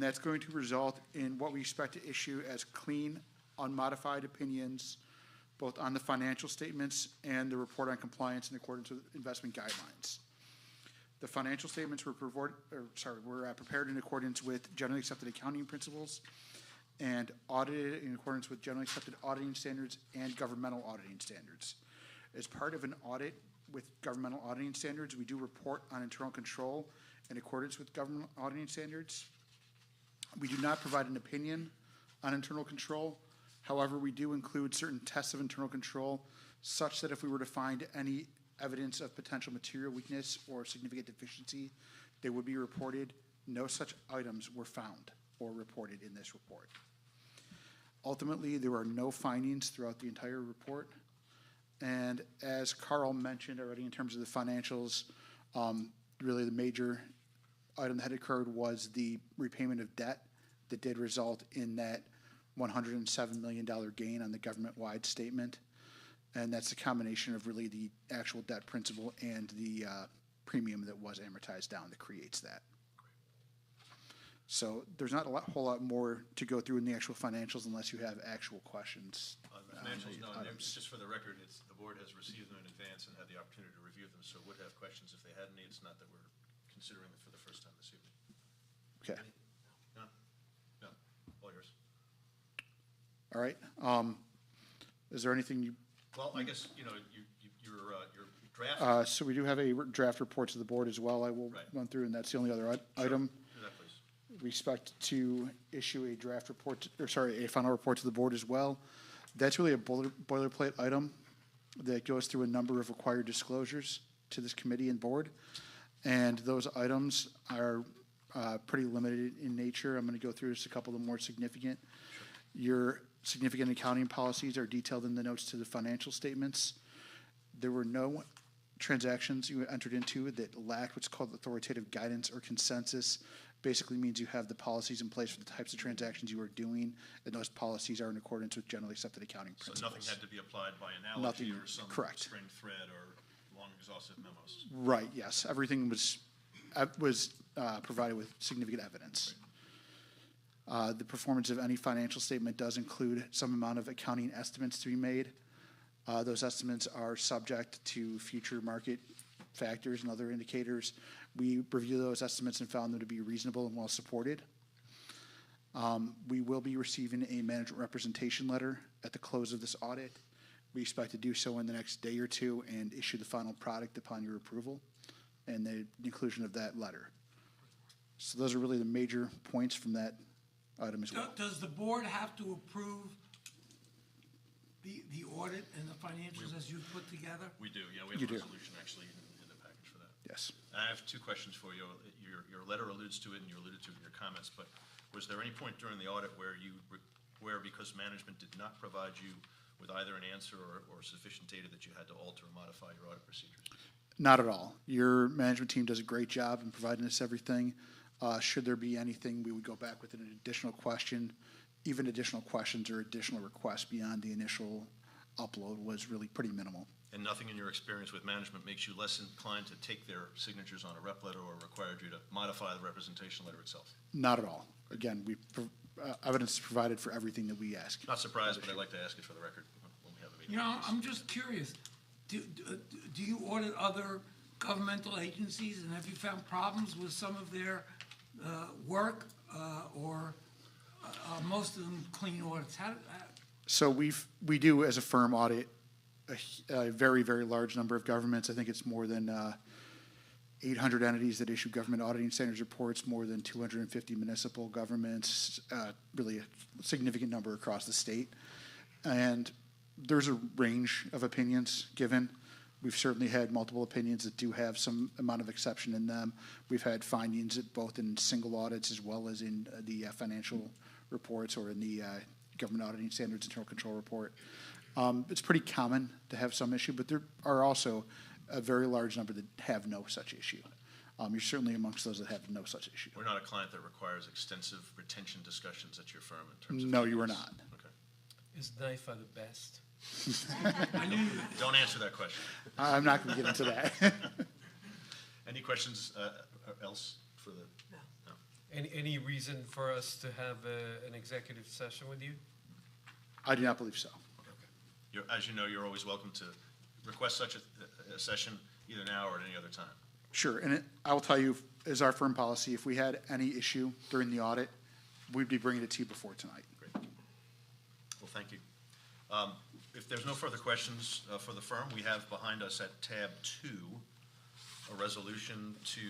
that's going to result in what we expect to issue as clean, unmodified opinions, both on the financial statements and the report on compliance in accordance with investment guidelines. The financial statements were prepared in accordance with generally accepted accounting principles and audited in accordance with generally accepted auditing standards and governmental auditing standards. As part of an audit with governmental auditing standards, we do report on internal control in accordance with government auditing standards. We do not provide an opinion on internal control. However, we do include certain tests of internal control such that if we were to find any evidence of potential material weakness or significant deficiency, they would be reported. No such items were found or reported in this report. Ultimately, there are no findings throughout the entire report. And as Carl mentioned already in terms of the financials, really the major item that had occurred was the repayment of debt that did result in that $107 million gain on the government-wide statement. And that's a combination of really the actual debt principal and the premium that was amortized down that creates that. So there's not a whole lot more to go through in the actual financials unless you have actual questions. The financials, no, just for the record, the board has received them in advance and had the opportunity to review them, so would have questions if they had any. It's not that we're considering them for the first time this evening. Okay. No? No. All yours. All right. Is there anything you? Well, I guess, your draft. So we do have a draft report to the board as well. I will run through, and that's the only other item. Do that, please. We expect to issue a draft report, a final report to the board as well. That's really a boilerplate item that goes through a number of required disclosures to this committee and board. And those items are pretty limited in nature. I'm going to go through just a couple of the more significant. Your significant accounting policies are detailed in the notes to the financial statements. There were no transactions you entered into that lacked what's called authoritative guidance or consensus. Basically means you have the policies in place for the types of transactions you are doing, and those policies are in accordance with generally accepted accounting principles. So nothing had to be applied by analogy or some string thread or long exhaustive memos? Right, yes. Everything was provided with significant evidence. The performance of any financial statement does include some amount of accounting estimates to be made. Those estimates are subject to future market factors and other indicators. We reviewed those estimates and found them to be reasonable and well supported. We will be receiving a management representation letter at the close of this audit. We expect to do so in the next day or two and issue the final product upon your approval and the inclusion of that letter. So those are really the major points from that item as well. Does the board have to approve the audit and the financials as you put together? We do, yeah. We have a resolution actually in the package for that. Yes. I have two questions for you. Your letter alludes to it and you alluded to it in your comments, but was there any point during the audit where because management did not provide you with either an answer or sufficient data that you had to alter or modify your audit procedures? Not at all. Your management team does a great job in providing us everything. Should there be anything, we would go back with an additional question. Even additional questions or additional requests beyond the initial upload was really pretty minimal. And nothing in your experience with management makes you less inclined to take their signatures on a rep letter or required you to modify the representation letter itself? Not at all. Again, evidence is provided for everything that we ask. Not surprised, but I'd like to ask it for the record when we have a meeting. I'm just curious. Do you audit other governmental agencies, and have you found problems with some of their work or most of them clean audits? So we do, as a firm, audit a very, very large number of governments. I think it's more than 800 entities that issue government auditing standards reports, more than 250 municipal governments, really a significant number across the state. And there's a range of opinions given. We've certainly had multiple opinions that do have some amount of exception in them. We've had findings both in single audits as well as in the financial reports or in the government auditing standards internal control report. It's pretty common to have some issue, but there are also a very large number that have no such issue. You're certainly amongst those that have no such issue. We're not a client that requires extensive retention discussions at your firm in terms of... No, you are not. Okay. Is NIFA the best? Don't answer that question. I'm not going to get into that. Any questions else for the... No. Any reason for us to have an executive session with you? I do not believe so. As you know, you're always welcome to request such a session either now or at any other time. Sure, and I will tell you, as our firm policy, if we had any issue during the audit, we'd be bringing it to you before tonight. Great. Well, thank you. If there's no further questions for the firm, we have behind us at tab 2 a resolution to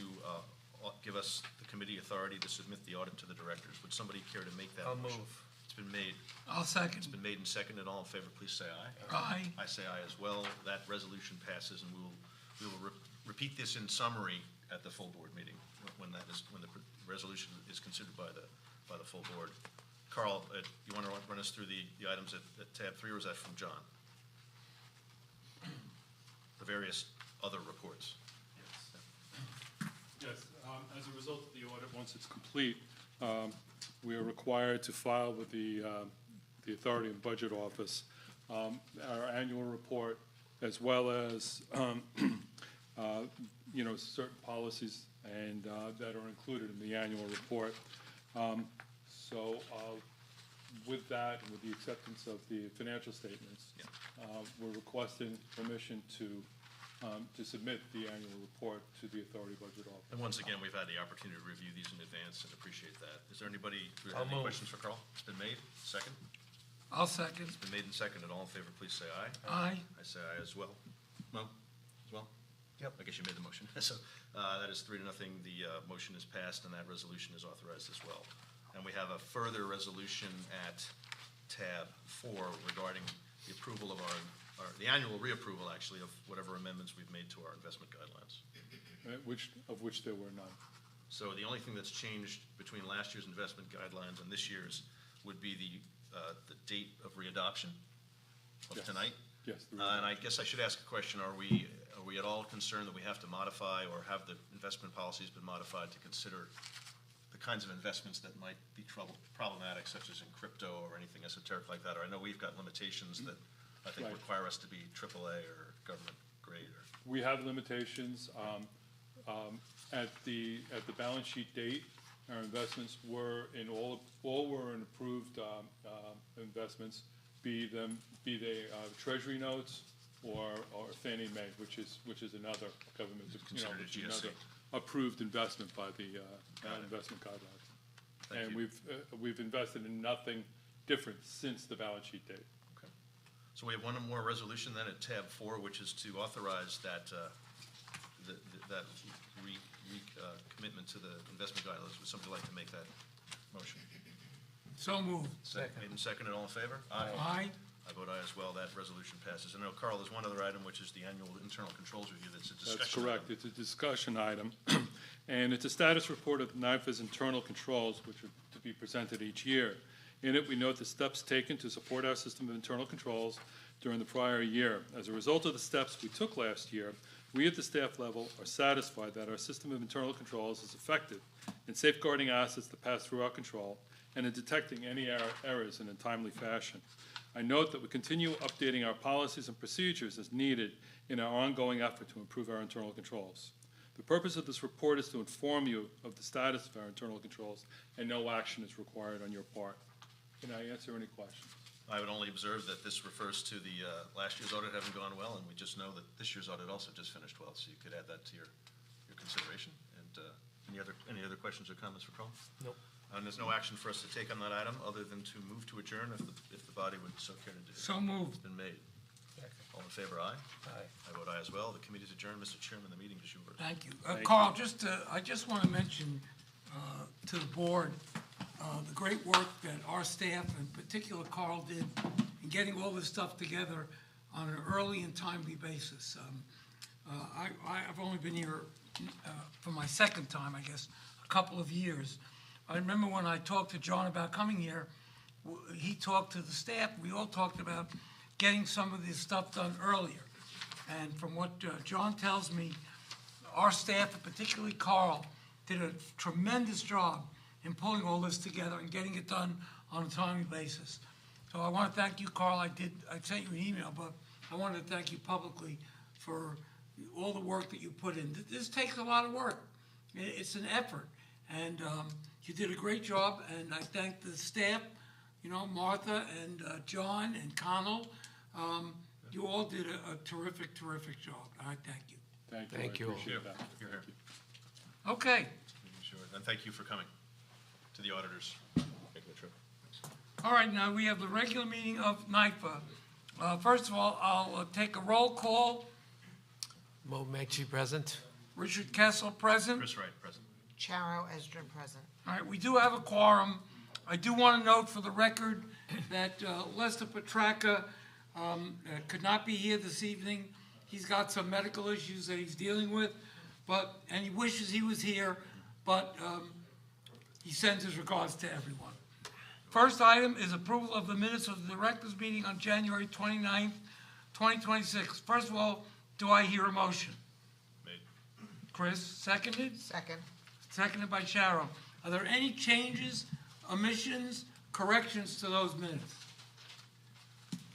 give us the committee authority to submit the audit to the directors. Would somebody care to make that I'll motion? move. It's been made. I'll second. It's been made and seconded. All in favor, please say aye. Aye. I say aye as well. That resolution passes, and we will repeat this in summary at the full board meeting when the resolution is considered by the full board. Carl, you want to run us through the items at tab 3, or is that from John? The various other reports. Yes, as a result of the audit, once it's complete, we are required to file with the Authority and Budget Office our annual report, as well as, certain policies and that are included in the annual report. So with that, and with the acceptance of the financial statements, we're requesting permission to submit the annual report to the Authority Budget Office. And once again, we've had the opportunity to review these in advance and appreciate that. Is there anybody who has I'll any move. questions for Carl? It's been made. Second? I'll second. It's been made and seconded. All in favor, please say aye. Aye. I say aye as well. Mo, as well? Yep. I guess you made the motion. So that is 3-0. The motion is passed, and that resolution is authorized as well. And we have a further resolution at tab 4 regarding the approval of the annual reapproval, actually, of whatever amendments we've made to our investment guidelines. Of which there were none. So the only thing that's changed between last year's investment guidelines and this year's would be the date of readoption of Yes. tonight. Yes. And I guess I should ask a question, are we at all concerned that we have to modify, or have the investment policies been modified to consider the kinds of investments that might be problematic, such as in crypto or anything esoteric like that? Or I know we've got limitations that I think Right. require us to be AAA or government grade or. We have limitations. At the balance sheet date, our investments were all were in approved investments, be they Treasury notes or Fannie Mae, which is another government, Considered a which is GSE. another approved investment by the Got it. investment guidelines. Thank And you. we've invested in nothing different since the balance sheet date. Okay. So we have one more resolution then at tab 4, which is to authorize that, commitment to the investment guidelines. Would somebody like to make that motion? So moved. Made and seconded, all in favor? Aye. I vote aye as well. That resolution passes. And now, Carl, there's one other item, which is the annual internal controls review. That's a discussion. That's correct. item. It's a discussion item, and it's a status report of NYFA's internal controls, which are to be presented each year. In it, we note the steps taken to support our system of internal controls during the prior year. As a result of the steps we took last year, we at the staff level are satisfied that our system of internal controls is effective in safeguarding assets that pass through our control and in detecting any errors in a timely fashion. I note that we continue updating our policies and procedures as needed in our ongoing effort to improve our internal controls. The purpose of this report is to inform you of the status of our internal controls, and no action is required on your part. Can I answer any questions? I would only observe that this refers to the last year's audit having gone well, and we just know that this year's audit also just finished well, so you could add that to your consideration. And any other questions or comments for Carl? Nope. And there's no action for us to take on that item, other than to move to adjourn if the body would so care to do. So moved. It's been made. Second. All in favor, aye? Aye. I vote aye as well. The committee's adjourned. Mr. Chairman, the meeting is yours. Thank you. Thank Carl, I just want to mention to the board the great work that our staff, in particular Carl, did in getting all this stuff together on an early and timely basis. I've only been here for my second time, I guess, a couple of years. I remember when I talked to John about coming here, he talked to the staff, we all talked about getting some of this stuff done earlier. And from what John tells me, our staff, and particularly Carl, did a tremendous job in pulling all this together and getting it done on a timely basis. So I want to thank you, Carl. I sent you an email, but I wanted to thank you publicly for all the work that you put in. This takes a lot of work. It's an effort. And you did a great job, and I thank the staff, you know, Martha and John and Connell. You all did a terrific, terrific job. I thank you. Thank you. I appreciate that. You're here. Okay. Sure. And thank you for coming to the auditors, making the trip. All right, now we have the regular meeting of NIFA. First of all, I'll take a roll call. Marcg present. Richard Kessel present. Chris Wright, present. Charo Esdrin present. All right, we do have a quorum. I do want to note for the record that Lester Petracca could not be here this evening. He's got some medical issues that he's dealing with, and he wishes he was here, but he sends his regards to everyone. First item is approval of the minutes of the directors' meeting on January 29th, 2026. First of all, do I hear a motion? Made. Chris, seconded? Second. Seconded by Charo. Are there any changes, omissions, corrections to those minutes?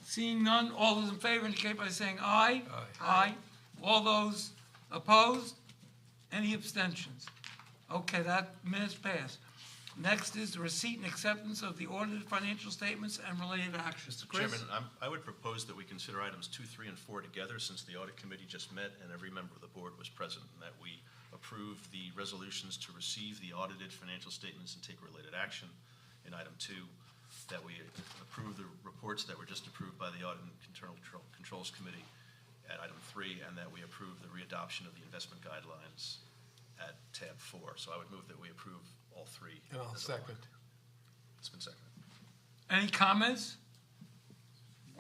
Seeing none, all those in favor indicate by saying aye. Aye. All those opposed? Any abstentions? Okay, that minute's passed. Next is the receipt and acceptance of the audited financial statements and related actions. Mr. Chris? Chairman, I would propose that we consider items 2, 3, and 4 together, since the audit committee just met and every member of the board was present, and that we approve the resolutions to receive the audited financial statements and take related action in item 2, that we approve the reports that were just approved by the Audit and Internal Controls Committee at item 3, and that we approve the readoption of the investment guidelines at tab 4. So I would move that we approve all 3. And I'll as a block. second. It's been seconded. Any comments?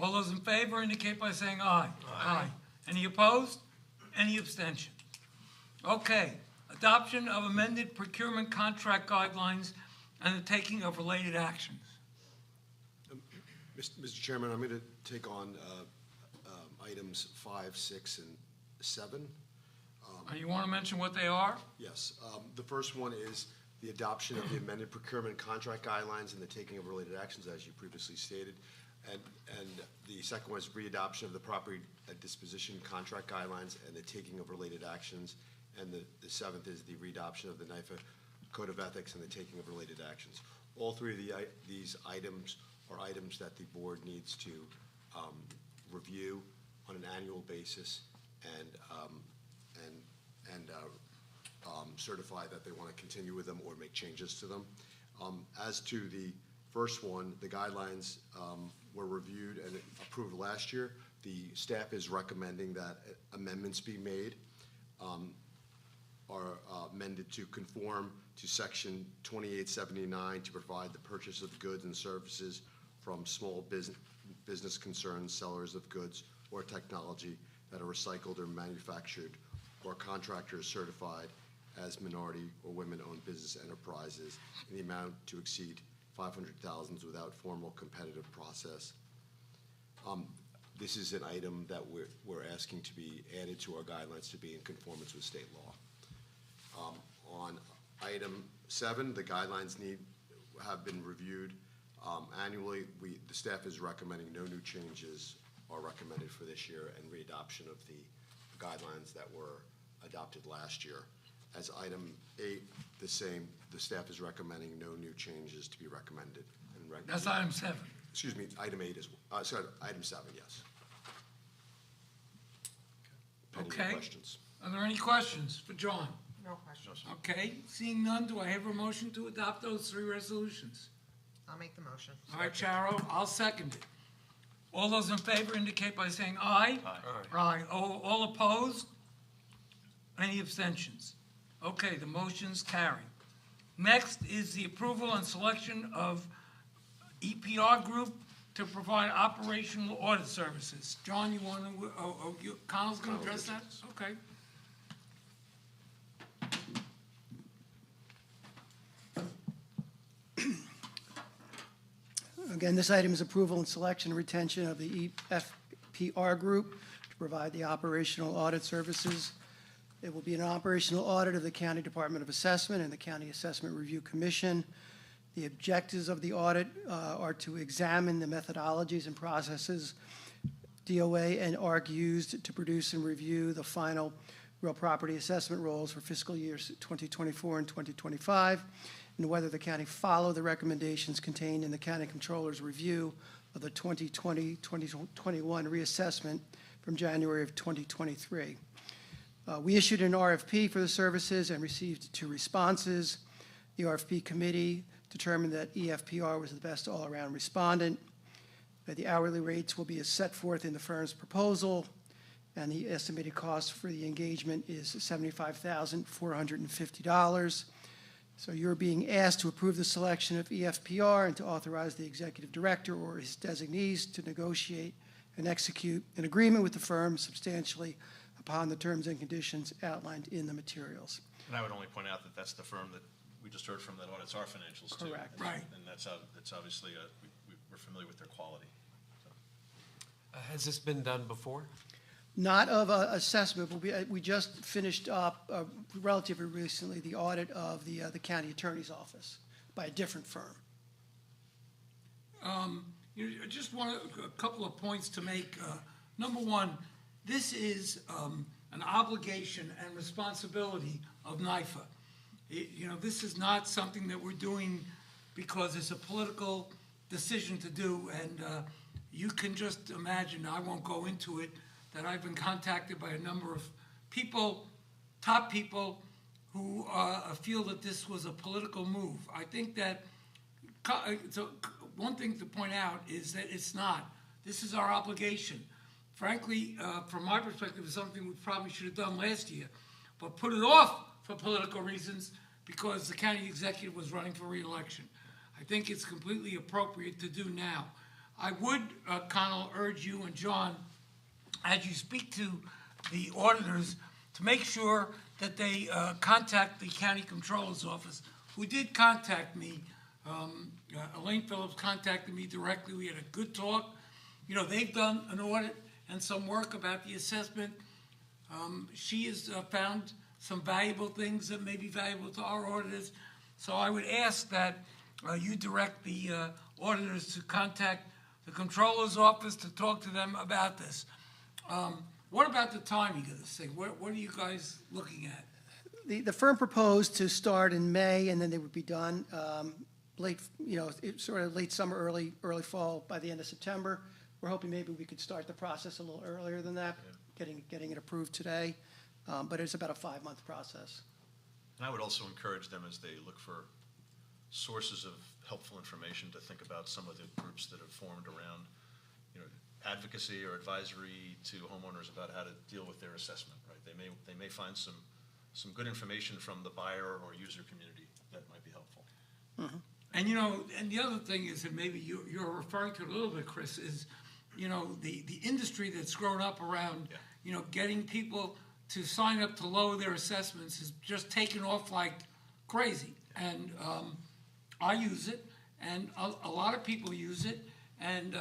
All those in favor indicate by saying aye. Aye. Any opposed? Any abstention? Okay, adoption of amended procurement contract guidelines and the taking of related actions. Mr. Chairman, I'm going to take on items 5, 6, and 7. You want to mention what they are? Yes. The first one is the adoption of the amended procurement contract guidelines and the taking of related actions, as you previously stated. And the second one is readoption of the property disposition contract guidelines and the taking of related actions. And the seventh is the readoption of the NIFA Code of Ethics and the taking of related actions. All 3 of these items are items that the board needs to review on an annual basis and certify that they want to continue with them or make changes to them. As to the first one, the guidelines were reviewed and approved last year. The staff is recommending that amendments be made, are amended to conform to Section 2879 to provide the purchase of goods and services from small business concerns, sellers of goods or technology that are recycled or manufactured, or contractors certified as minority or women-owned business enterprises in the amount to exceed $500,000 without formal competitive process. This is an item that we're asking to be added to our guidelines to be in conformance with state law. On item 7, the guidelines have been reviewed annually. The staff is recommending no new changes are recommended for this year and readoption of the guidelines that were adopted last year. As item 8, the same, the staff is recommending no new changes to be recommended. That's item 7. Excuse me, item 8 is, sorry, item 7, yes. Pending Okay. questions. Are there any questions for John? No questions. Okay, seeing none, do I have a motion to adopt those 3 resolutions? I'll make the motion. All right, Charo, I'll second it. All those in favor indicate by saying aye. Aye. Aye. All opposed? Any abstentions? Okay, the motion's carried. Next is the approval and selection of EPR Group to provide operational audit services. John, you want to, Connell's going to address that? Okay. Again, this item is approval and selection and retention of the EPR Group to provide the operational audit services. It will be an operational audit of the County Department of Assessment and the County Assessment Review Commission. The objectives of the audit are to examine the methodologies and processes DOA and ARC used to produce and review the final real property assessment rolls for fiscal years 2024 and 2025, and whether the county follow the recommendations contained in the county controller's review of the 2020-2021 reassessment from January of 2023. We issued an RFP for the services and received 2 responses. The RFP committee determined that EFPR was the best all-around respondent. The hourly rates will be as set forth in the firm's proposal, and the estimated cost for the engagement is $75,450. So you're being asked to approve the selection of EFPR and to authorize the executive director or his designees to negotiate and execute an agreement with the firm substantially upon the terms and conditions outlined in the materials. And I would only point out that that's the firm that we just heard from that audits our financials too. Correct. And- Right. And that's obviously, we're familiar with their quality. So, Has this been done before? Not of assessment, but we just finished up relatively recently the audit of the county attorney's office by a different firm. I just want a couple of points to make. Number one, this is an obligation and responsibility of NYFA. This is not something that we're doing because it's a political decision to do, and you can just imagine, I won't go into it, that I've been contacted by a number of people, top people, who feel that this was a political move. I think that, so one thing to point out is that it's not. This is our obligation. Frankly, from my perspective, it's something we probably should have done last year, but put it off for political reasons because the county executive was running for re-election. I think it's completely appropriate to do now. I would, Connell, urge you and John, as you speak to the auditors, to make sure that they contact the county controller's office, who did contact me. Elaine Phillips contacted me directly. We had a good talk. They've done an audit and some work about the assessment. She has found some valuable things that may be valuable to our auditors. So I would ask that you direct the auditors to contact the controller's office to talk to them about this. What about the timing of this thing? What are you guys looking at? The firm proposed to start in May, and then they would be done late summer, early fall, by the end of September. We're hoping maybe we could start the process a little earlier than that, getting it approved today. But it's about a 5-month process. And I would also encourage them, as they look for sources of helpful information, to think about some of the groups that have formed around, advocacy or advisory to homeowners about how to deal with their assessment, right? They may find some good information from the buyer or user community that might be helpful. Mm-hmm. And the other thing is, that maybe you're referring to it a little bit, Chris, is, the industry that's grown up around, getting people to sign up to lower their assessments is just taken off like crazy. And I use it, and a lot of people use it, and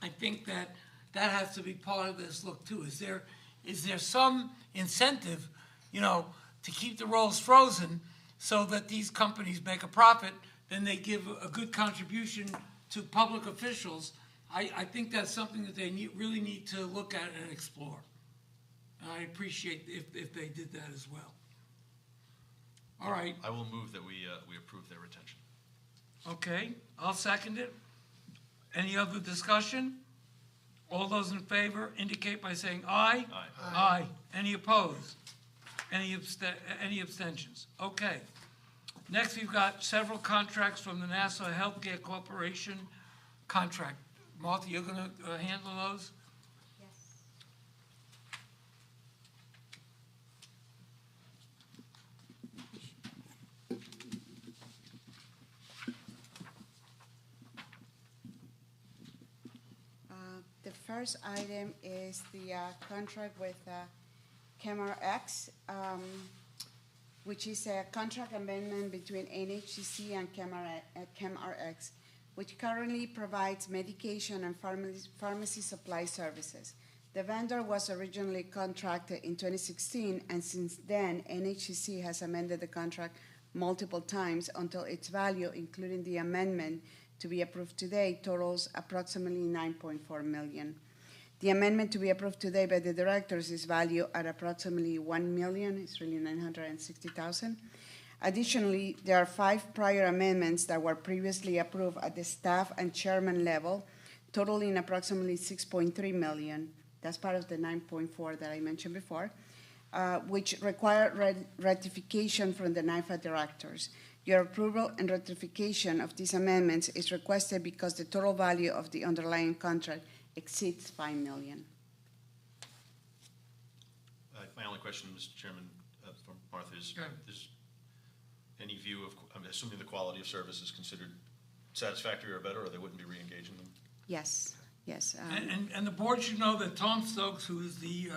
I think that has to be part of this look too. Is there some incentive, to keep the rolls frozen so that these companies make a profit, then they give a good contribution to public officials? I think that's something that they really need to look at and explore. And I appreciate if they did that as well. All right. I will move that we approve their retention. Okay, I'll second it. Any other discussion? All those in favor indicate by saying aye. Aye. Aye. Any opposed? Any abstentions? Okay. Next, we've got several contracts from the Nassau Healthcare Corporation contract. Martha, you're going to handle those? Yes. The first item is the contract with Marcg, which is a contract amendment between NHCC and Marcg, which currently provides medication and pharmacy supply services. The vendor was originally contracted in 2016, and since then, NHCC has amended the contract multiple times until its value, including the amendment to be approved today, totals approximately $9.4 million. The amendment to be approved today by the directors is valued at approximately $1,000,000, it's really $960,000. Additionally, there are 5 prior amendments that were previously approved at the staff and chairman level, totaling approximately $6.3 million. That's part of the 9.4 that I mentioned before, which require ratification from the NIFA directors. Your approval and ratification of these amendments is requested because the total value of the underlying contract exceeds $5 million. My only question, Mr. Chairman, from Martha, is any view of, I'm assuming the quality of service is considered satisfactory or better, or they wouldn't be re-engaging them? Yes, yes. And the board should know that Tom Stokes, who is the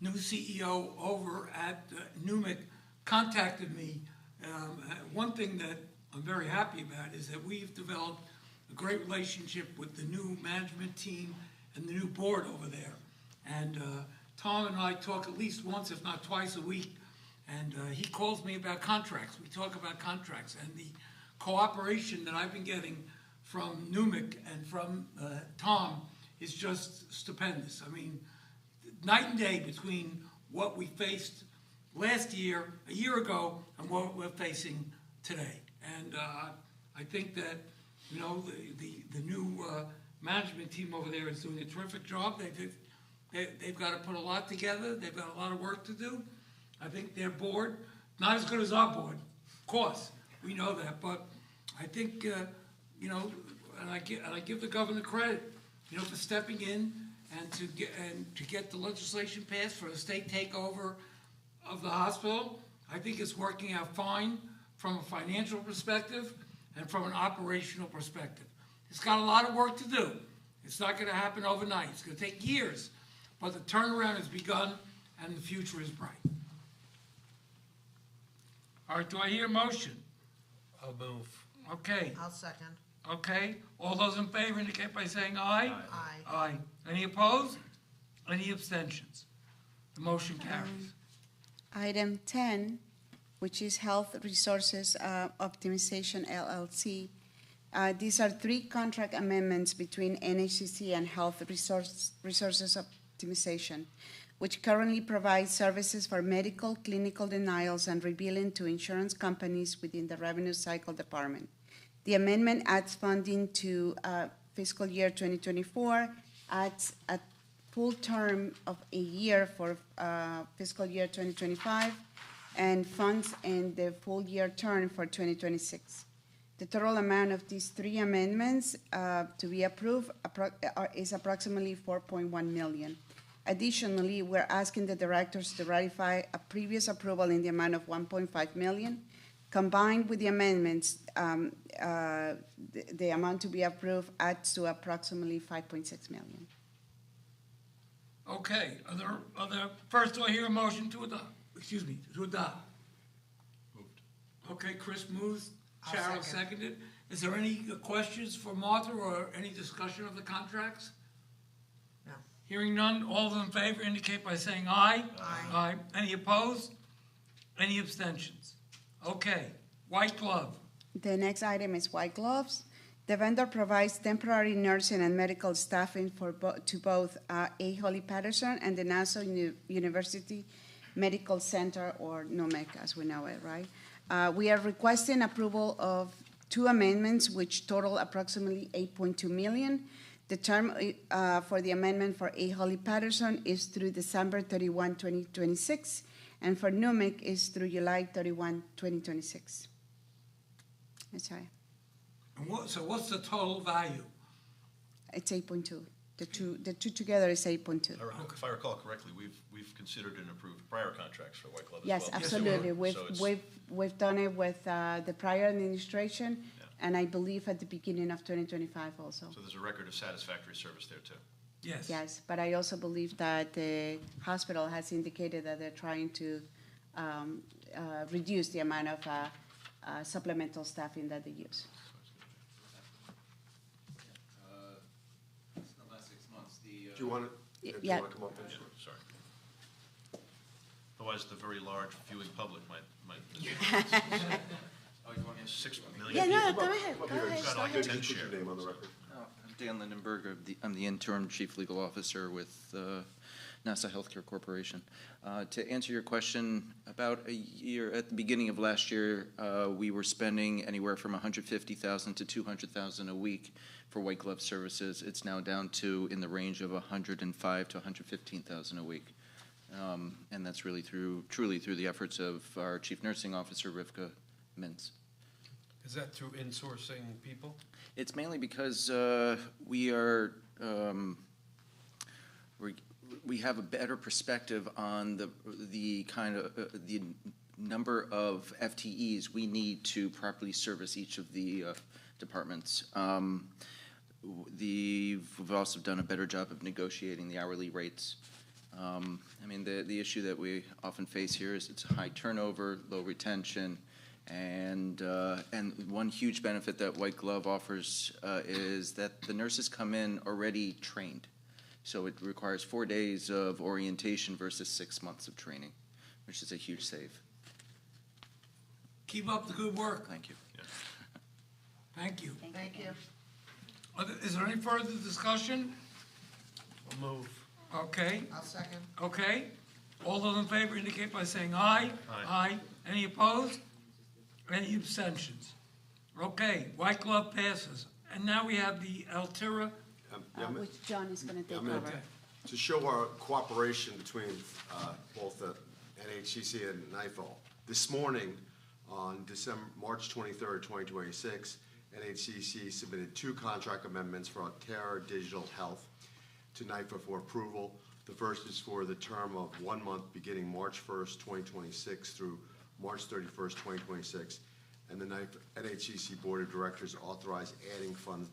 new CEO over at Numic, contacted me. One thing that I'm very happy about is that we've developed a great relationship with the new management team and the new board over there. And Tom and I talk at least once, if not twice a week, and he calls me about contracts. We talk about contracts, and the cooperation that I've been getting from Numic and from Tom is just stupendous. I mean, night and day between what we faced last year, a year ago, and what we're facing today. And I think that, you know, the new management team over there is doing a terrific job. They've got to put a lot together. They've got a lot of work to do. I think their board, not as good as our board, of course, we know that, but I think, you know, and I give the governor credit, you know, for stepping in and to get the legislation passed for a state takeover of the hospital. I think it's working out fine from a financial perspective and from an operational perspective. It's got a lot of work to do. It's not going to happen overnight. It's going to take years, but the turnaround has begun and the future is bright. All right, do I hear a motion? I'll move. Okay, I'll second. okay. All those in favor indicate by saying aye. Aye. Aye. Any opposed? Any abstentions? The motion carries. Item 10, which is Health Resources Optimization LLC. These are 3 contract amendments between NHCC and Health Resources Optimization, which currently provides services for medical, clinical denials, and rebilling to insurance companies within the Revenue Cycle Department. The amendment adds funding to fiscal year 2024, adds a full term of a year for fiscal year 2025, and funds in the full year term for 2026. The total amount of these 3 amendments to be approved is approximately $4.1 million. Additionally, we're asking the directors to ratify a previous approval in the amount of $1.5 million. Combined with the amendments, the amount to be approved adds to approximately $5.6 million. Okay, first do I hear a motion to adopt? To adopt. Moved. Okay, Chris moves, I'll Cheryl second. seconded. Is there any questions for Martha or any discussion of the contracts? No. Hearing none, all those in favor indicate by saying aye. Aye. Aye. Any opposed? Any abstentions? Okay, white glove. The next item is white gloves. The vendor provides temporary nursing and medical staffing to both A. Holly Patterson and the Nassau University Medical Center, or NOMEC as we know it, right? We are requesting approval of 2 amendments which total approximately $8.2 million. The term for the amendment for A. Holly Patterson is through December 31, 2026, and for NUMIC is through July 31, 2026. That's right. And so what's the total value? It's 8.2. The two together is 8.2. If I recall correctly, we've considered and approved prior contracts for White Glove as well. Yes, absolutely. We've done it with the prior administration, and I believe at the beginning of 2025 also. So there's a record of satisfactory service there too. Yes. Yes, but I also believe that the hospital has indicated that they're trying to reduce the amount of supplemental staffing that they use. In the last 6 months, Do you want to, Yeah. come up? Yeah, sorry. Otherwise, the very large viewing public might. oh, you want me to? 6 million Yeah, no, people. go ahead, go ahead. Got like a 10 share. Name on the record. Oh, Dan Lindenberg, I'm the interim chief legal officer with Nassau Healthcare Corporation. To answer your question, about a year, at the beginning of last year, we were spending anywhere from $150,000 to $200,000 a week for white glove services. It's now down to in the range of $105,000 to $115,000 a week. And that's really truly through the efforts of our chief nursing officer, Rivka Mintz. Is that through insourcing people? It's mainly because we have a better perspective on the kind of the number of FTEs we need to properly service each of the departments. We've also done a better job of negotiating the hourly rates. I mean, the issue that we often face here is it's high turnover, low retention, and one huge benefit that White Glove offers is that the nurses come in already trained. So it requires 4 days of orientation versus 6 months of training, which is a huge save. Keep up the good work. Thank you. Thank you. Thank you. Is there any further discussion? I'll move. Okay, I'll second. okay. All those in favor indicate by saying aye. Aye. Any opposed? Any abstentions? Okay, White Glove passes. And now we have the Altera. Which John is gonna take I'm gonna- over. To show our cooperation between both the NHCC and NIFO, this morning, on March 23rd, 2026, NHCC submitted 2 contract amendments for Altera Digital Health to NIFO for approval. The first is for the term of 1 month beginning March 1st, 2026 through March 31st, 2026. And the NHCC Board of Directors authorized adding funds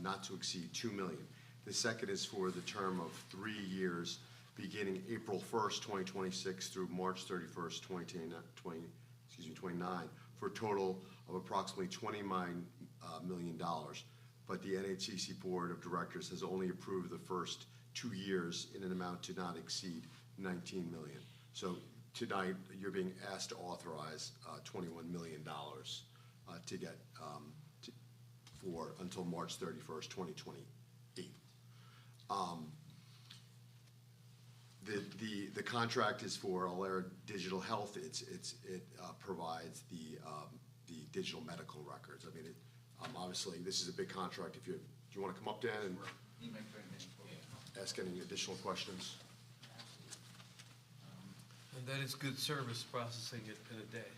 not to exceed $2 million. The second is for the term of 3 years beginning April 1st, 2026 through March 31st, 2029, for a total of approximately $29 million. But the NHCC Board of Directors has only approved the first 2 years in an amount to not exceed $19 million. So tonight, you're being asked to authorize $21 million to get for until March 31st, 2028. The contract is for Altera Digital Health. It provides the digital medical records. I mean, obviously, this is a big contract. Do you want to come up, Dan, and ask any additional questions? And that is good service processing it in a day.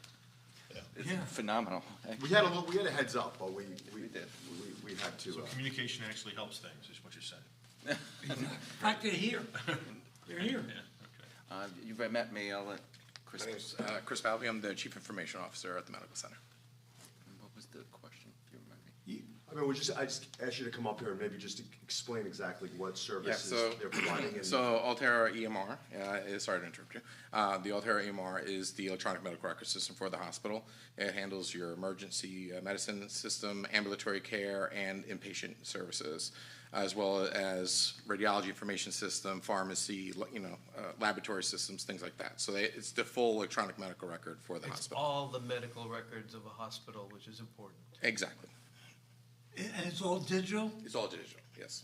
It's Yeah. phenomenal. We had a heads up, but we did. We had to. So communication actually helps things, is what you're saying. In fact, they're here. They're here. Yeah, okay. You've met me. I'll let Chris. My name's Chris Balby. I'm the Chief Information Officer at the Medical Center. What was the question? If you remind me. I mean, I just asked you to come up here and maybe just to explain exactly what services so- they're providing. And So Altera EMR, sorry to interrupt you. The Altera EMR is the electronic medical record system for the hospital. It handles your emergency medicine system, ambulatory care, and inpatient services, as well as radiology information system, pharmacy, laboratory systems, things like that. So it's the full electronic medical record for the It's hospital. all the medical records of a hospital, which is important. Exactly. And it's all digital? It's all digital, yes.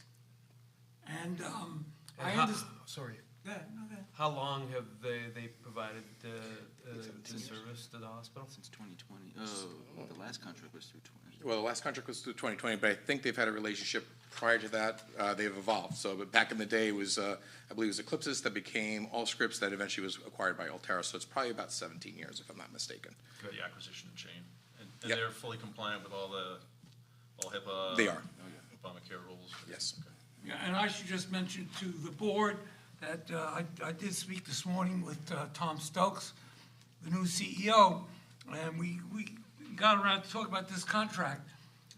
And And I how- understand. Sorry, Go ahead. how long have they provided the service to the hospital? Since 2020. The last contract was through 20. Well, the last contract was through 2020, but I think they've had a relationship prior to that. They've evolved. So, but back in the day, it was I believe it was Eclipsys that became Allscripts that eventually was acquired by Altera. So it's probably about 17 years, if I'm not mistaken. The acquisition chain. And Yep. they're fully compliant with all HIPAA? They are. Obamacare rules? Yes. Okay. Yeah, and I should just mention to the board that I did speak this morning with Tom Stokes, the new CEO, and we got around to talk about this contract.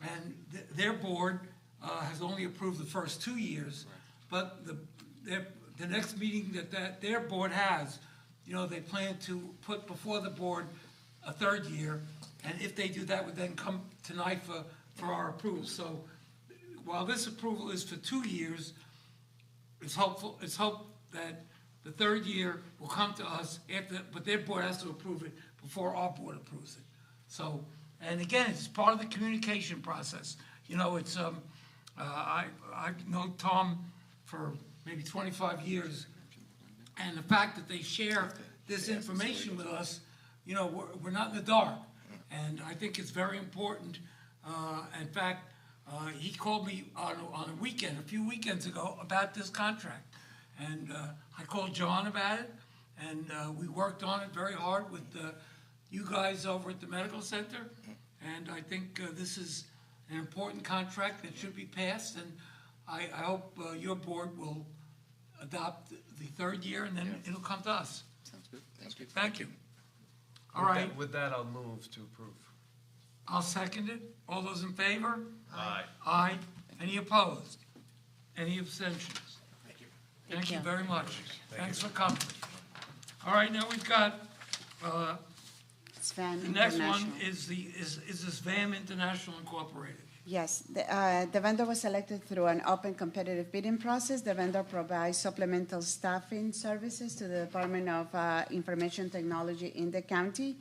And their board has only approved the first 2 years, but the next meeting that their board has, they plan to put before the board a 3rd year, and if they do that, would then come to NIFA for our approval. So while this approval is for 2 years, it's hoped that the 3rd year will come to us after, but their board has to approve it before our board approves it. So, and again, it's part of the communication process. I've known Tom for maybe 25 years, and the fact that they share this information with us, you know, we're not in the dark. And I think it's very important. In fact, he called me on a weekend, a few weekends ago, about this contract. And I called John about it, and we worked on it very hard with you guys over at the medical center. And I think this is an important contract that should be passed, and I hope your board will adopt the third year, and then it'll come to us. Sounds good. Thank you. Thank you. All right, With that, I'll move to approve. I'll second it. All those in favor? Aye. Aye. Any opposed? Any abstentions? Thank you very much. Thanks for coming. All right, now we've got, Svan the next International. one is this VAM International Incorporated. Yes, the vendor was selected through an open competitive bidding process. The vendor provides supplemental staffing services to the Department of Information Technology in the county.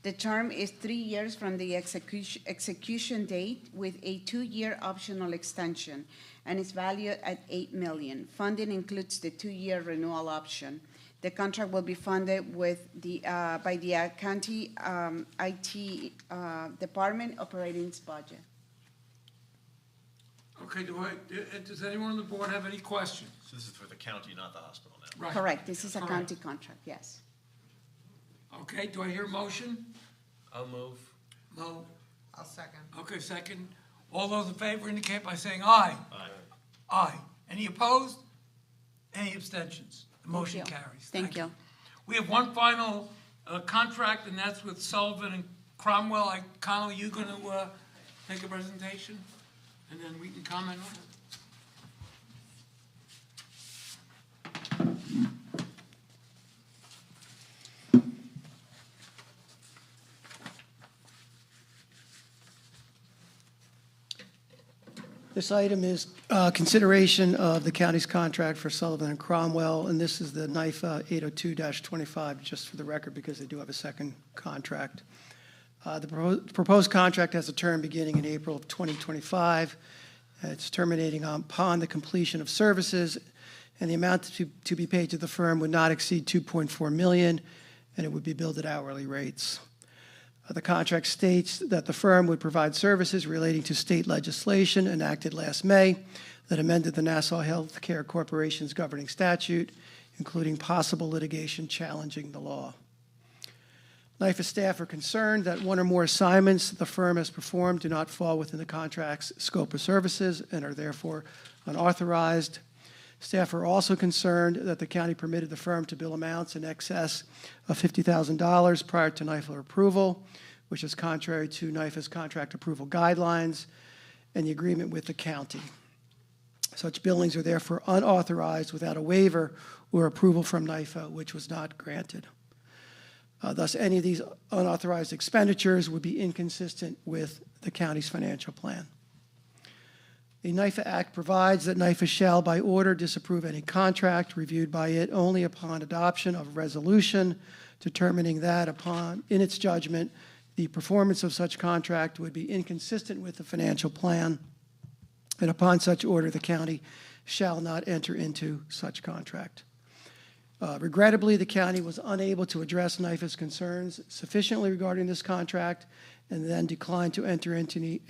The term is 3 years from the execution date with a 2-year optional extension, and is valued at $8 million. Funding includes the 2-year renewal option. The contract will be funded with by the county IT department operating budget. Okay, does anyone on the board have any questions? So this is for the county, not the hospital now. Right. Correct, this is a Correct. county contract, yes. Okay, do I hear a motion? I'll move. No? I'll second. Okay, second. All those in favor indicate by saying aye. Aye. Aye. Any opposed? Any abstentions? The motion you. carries. Thank you. We have one final contract, and that's with Sullivan and Cromwell. Connell, you going to make a presentation? And then we can comment on it. This item is consideration of the county's contract for Sullivan and Cromwell, and this is the NIFA 802-25, just for the record, because they do have a second contract. The proposed contract has a term beginning in April of 2025. It's terminating upon the completion of services, and the amount to be paid to the firm would not exceed $2.4 million, and it would be billed at hourly rates. The contract states that the firm would provide services relating to state legislation enacted last May that amended the Nassau Healthcare Corporation's governing statute, including possible litigation challenging the law. NIFA staff are concerned that one or more assignments the firm has performed do not fall within the contract's scope of services and are therefore unauthorized. Staff are also concerned that the county permitted the firm to bill amounts in excess of $50,000 prior to NIFA approval, which is contrary to NIFA's contract approval guidelines and the agreement with the county. Such billings are therefore unauthorized without a waiver or approval from NIFA, which was not granted. Thus, any of these unauthorized expenditures would be inconsistent with the county's financial plan. The NIFA Act provides that NIFA shall, by order, disapprove any contract reviewed by it only upon adoption of a resolution determining that, in its judgment, the performance of such contract would be inconsistent with the financial plan, and upon such order, the county shall not enter into such contract. Regrettably, the county was unable to address NIFA's concerns sufficiently regarding this contract, and then declined to enter into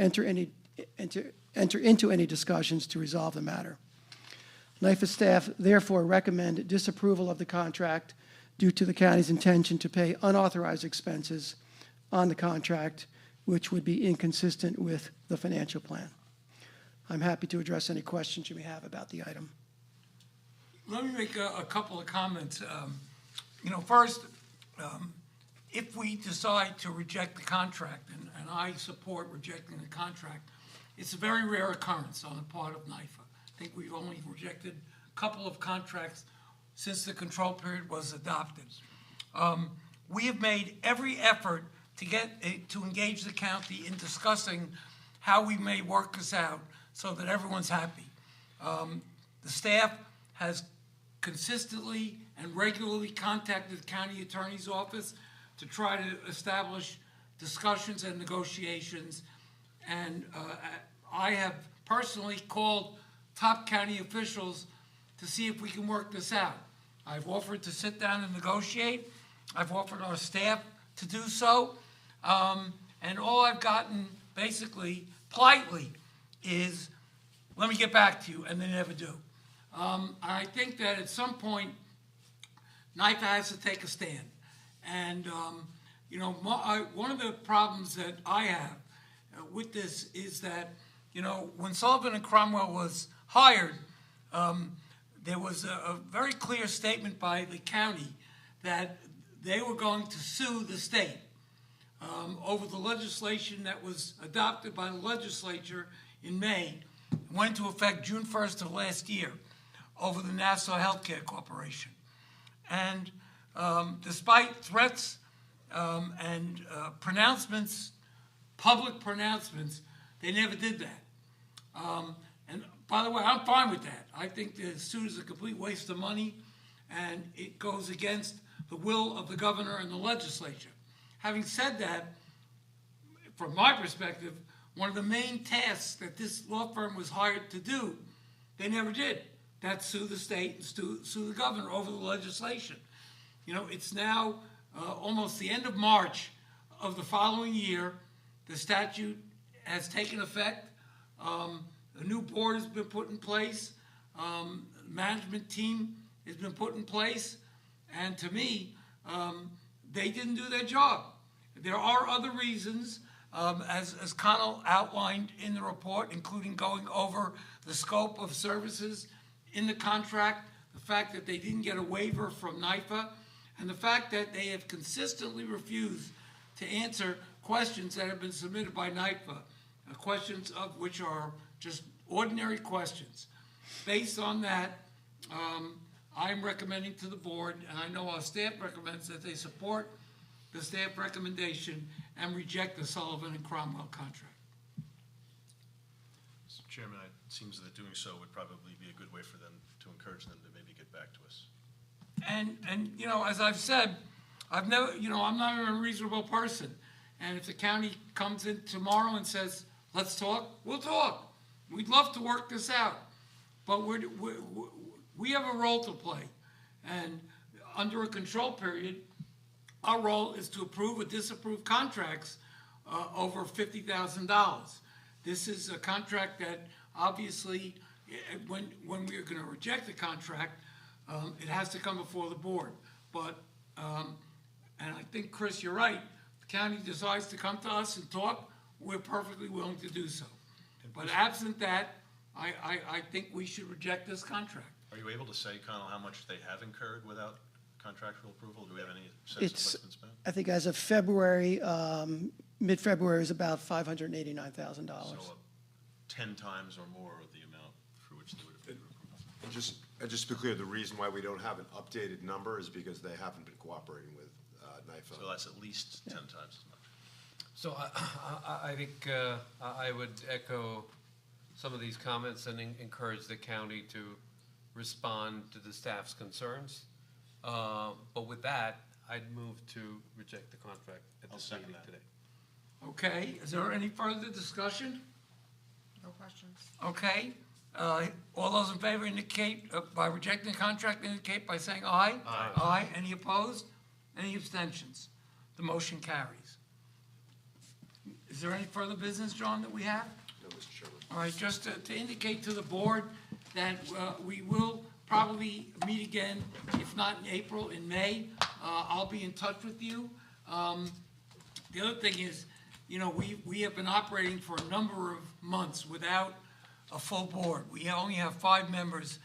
any discussions to resolve the matter. NIFA staff therefore recommend disapproval of the contract due to the county's intention to pay unauthorized expenses on the contract, which would be inconsistent with the financial plan. I'm happy to address any questions you may have about the item. Let me make a couple of comments. First, if we decide to reject the contract, and I support rejecting the contract, it's a very rare occurrence on the part of NIFA. I think we've only rejected a couple of contracts since the control period was adopted. We have made every effort to engage the county in discussing how we may work this out so that everyone's happy. The staff has consistently and regularly contacted the county attorney's office to try to establish discussions and negotiations, and I have personally called top county officials to see if we can work this out. I've offered to sit down and negotiate. I've offered our staff to do so. And all I've gotten, basically, politely, is, let me get back to you, and they never do. I think that at some point, NIFA has to take a stand. And, you know, one of the problems that I have with this is that, you know, when Sullivan and Cromwell was hired, there was a very clear statement by the county that they were going to sue the state over the legislation that was adopted by the legislature in May, went into effect June 1st of last year, over the Nassau Healthcare Corporation. And despite threats and pronouncements, public pronouncements, they never did that. And by the way, I'm fine with that. I think the suit is a complete waste of money, and it goes against the will of the governor and the legislature. Having said that, from my perspective, one of the main tasks that this law firm was hired to do, they never did. That's sue the state and sue the governor over the legislation. You know, it's now almost the end of March of the following year. The statute has taken effect. A new board has been put in place. Management team has been put in place. And to me, they didn't do their job. There are other reasons, as Connell outlined in the report, including going over the scope of services in the contract, the fact that they didn't get a waiver from NIFA, and the fact that they have consistently refused to answer questions that have been submitted by NIFA, questions of which are just ordinary questions. Based on that, I'm recommending to the board, and I know our staff recommends, that they support the staff recommendation and reject the Sullivan and Cromwell contract. Mr. Chairman, it seems that doing so would probably be a good way for them to encourage them to maybe get back to us. And you know, as I've said, I've never, you know, I'm not an unreasonable person. And if the county comes in tomorrow and says, let's talk, we'll talk. We'd love to work this out. But we have a role to play. And under a control period, our role is to approve or disapprove contracts over $50,000. This is a contract that obviously, when we are going to reject the contract, it has to come before the board. But, and I think, Chris, you're right, if the county decides to come to us and talk, we're perfectly willing to do so. But absent that, I think we should reject this contract. Are you able to say, Connell, how much they have incurred without contractual approval? Do we have any sense of what's been spent? I think as of February, mid-February is about $589,000. So 10 times or more of the amount for which they would have been approved. And just to be clear, the reason why we don't have an updated number is because they haven't been cooperating with NIFA. So that's at least 10 times as much. So I think I would echo some of these comments and encourage the county to respond to the staff's concerns. But with that, I'd move to reject the contract at this meeting today. Okay, is there any further discussion? No questions. Okay, all those in favor indicate, by rejecting the contract, indicate by saying aye. Aye. Aye, any opposed? Any abstentions? The motion carries. Is there any further business, John, that we have? No, Mr. Chairman. All right, just to indicate to the board that we will probably meet again, if not in April, in May. I'll be in touch with you. The other thing is, you know, we have been operating for a number of months without a full board. We only have 5 members,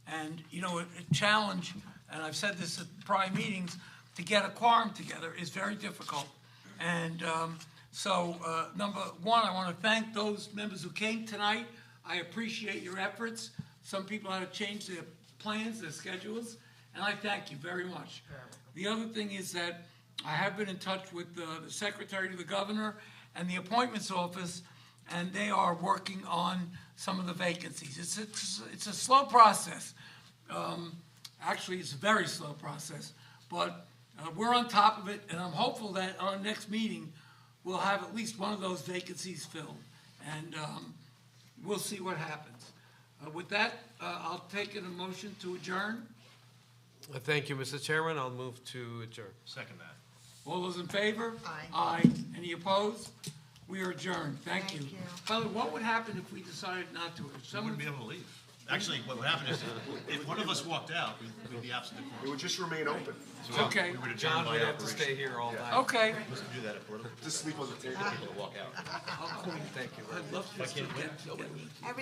and, you know, a challenge, and I've said this at prior meetings, to get a quorum together is very difficult. And so, number one, I want to thank those members who came tonight. I appreciate your efforts. Some people had to change their plans, their schedules, and I thank you very much. The other thing is that I have been in touch with the secretary to the governor and the appointments office, and they are working on some of the vacancies. It's a slow process. Actually, it's a very slow process, but we're on top of it, and I'm hopeful that our next meeting we'll have at least one of those vacancies filled. And we'll see what happens. With that, I'll take a motion to adjourn. Thank you, Mr. Chairman. I'll move to adjourn. Second that. All those in favor? Aye. Aye. Any opposed? We are adjourned. Thank you. Thank you. By the way, what would happen if we decided not to? If We someone, wouldn't be able to leave. Actually, what would happen is, if one of us walked out, we'd be absent. It would just remain open. okay, We would adjourn John by would have to operation. stay here all night. okay. Do that at political. Just sleep on the table. People to walk out. Thank you. I'd love to. I can't win. Every